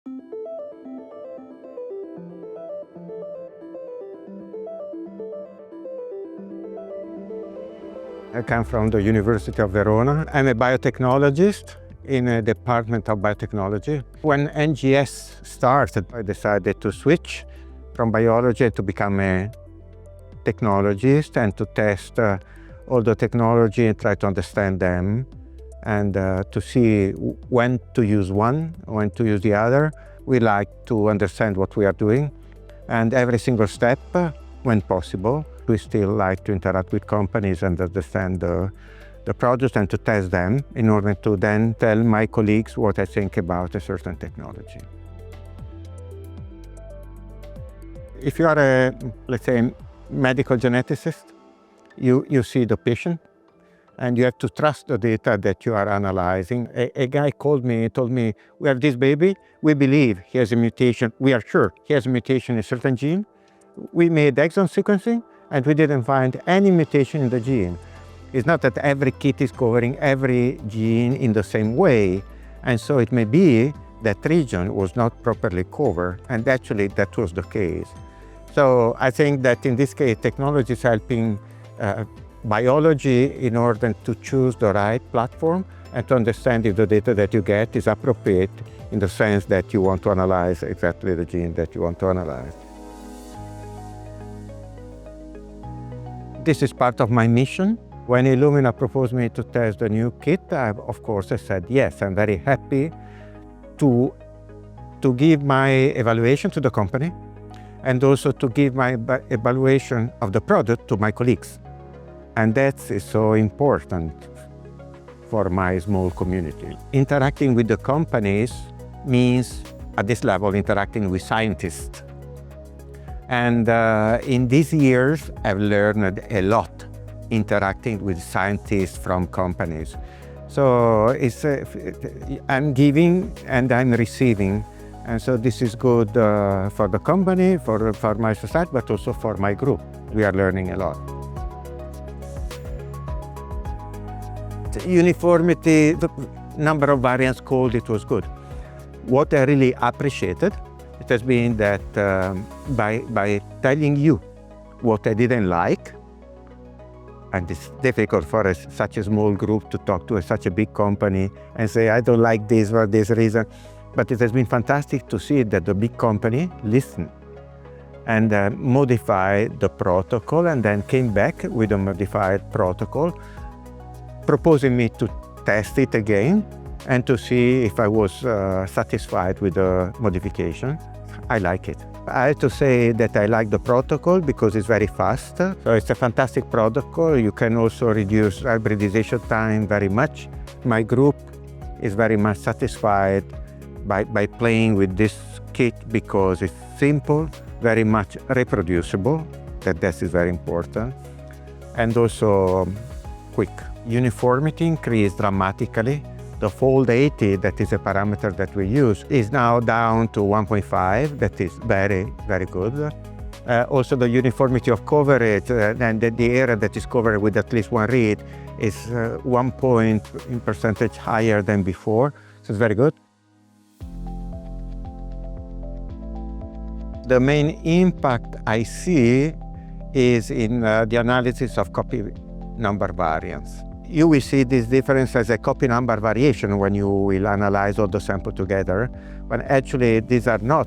I come from the University of Verona. I'm a biotechnologist in a department of biotechnology. When NGS started, I decided to switch from biology to become a technologist and to test all the technology and try to understand them and to see when to use one, when to use the other. We like to understand what we are doing, and every single step, when possible. We still like to interact with companies and understand the projects and to test them in order to then tell my colleagues what I think about a certain technology. If you are a, let's say, medical geneticist, you see the patient and you have to trust the data that you are analyzing. A guy called me and told me, we have this baby, we believe he has a mutation, we are sure he has a mutation in a certain gene. We made exome sequencing and we didn't find any mutation in the gene. It's not that every kit is covering every gene in the same way, and so it may be that region was not properly covered, and actually that was the case. So I think that in this case, technology is helping biology in order to choose the right platform and to understand if the data that you get is appropriate in the sense that you want to analyze exactly the gene that you want to analyze. This is part of my mission. When Illumina proposed me to test the new kit, of course I said yes. I'm very happy to give my evaluation to the company and also to give my evaluation of the product to my colleagues. And that is so important for my small community. Interacting with the companies means, at this level, interacting with scientists. And in these years, I've learned a lot interacting with scientists from companies. So I'm giving and I'm receiving. And so this is good for the company, for my society, but also for my group. We are learning a lot. The uniformity, the number of variants called, it was good. What I really appreciated, it has been that by telling you what I didn't like, and it's difficult for such a small group to talk to such a big company and say, I don't like this for this reason. But it has been fantastic to see that the big company listened and modified the protocol and then came back with a modified protocol, proposing me to test it again and to see if I was satisfied with the modification. I like it. I have to say that I like the protocol because it's very fast. So it's a fantastic protocol. You can also reduce hybridization time very much. My group is very much satisfied by playing with this kit because it's simple, very much reproducible, that is very important, and also quick. Uniformity increased dramatically. The fold 80, that is a parameter that we use, is now down to 1.5. That is very, very good. Also the uniformity of coverage and the area that is covered with at least one read is 1 point in percentage higher than before. So it's very good. The main impact I see is in the analysis of copy number variance. You will see this difference as a copy number variation when you will analyze all the sample together, but actually these are not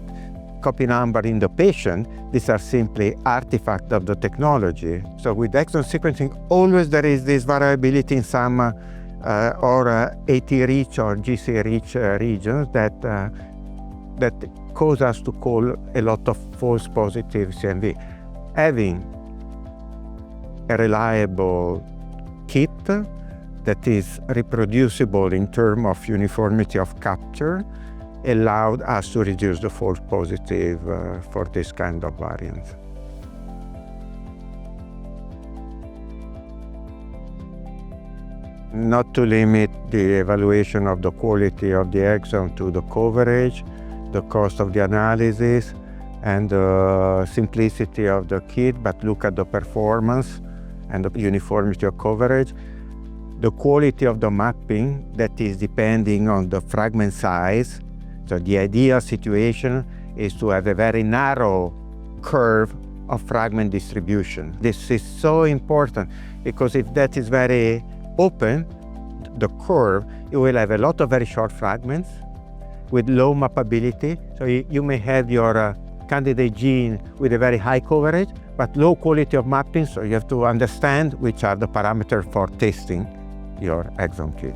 copy number in the patient, these are simply artifacts of the technology. So with exome sequencing, always there is this variability in some or AT-rich or GC-rich regions that cause us to call a lot of false positive CNV. Having a reliable kit that is reproducible in terms of uniformity of capture allowed us to reduce the false positive for this kind of variants. Not to limit the evaluation of the quality of the exome to the coverage, the cost of the analysis, and the simplicity of the kit, but look at the performance and the uniformity of coverage. The quality of the mapping, that is depending on the fragment size. So the ideal situation is to have a very narrow curve of fragment distribution. This is so important because if that is very open, the curve, you will have a lot of very short fragments with low mappability. So you may have your candidate gene with a very high coverage, but low quality of mapping, so you have to understand which are the parameters for testing your exome kit.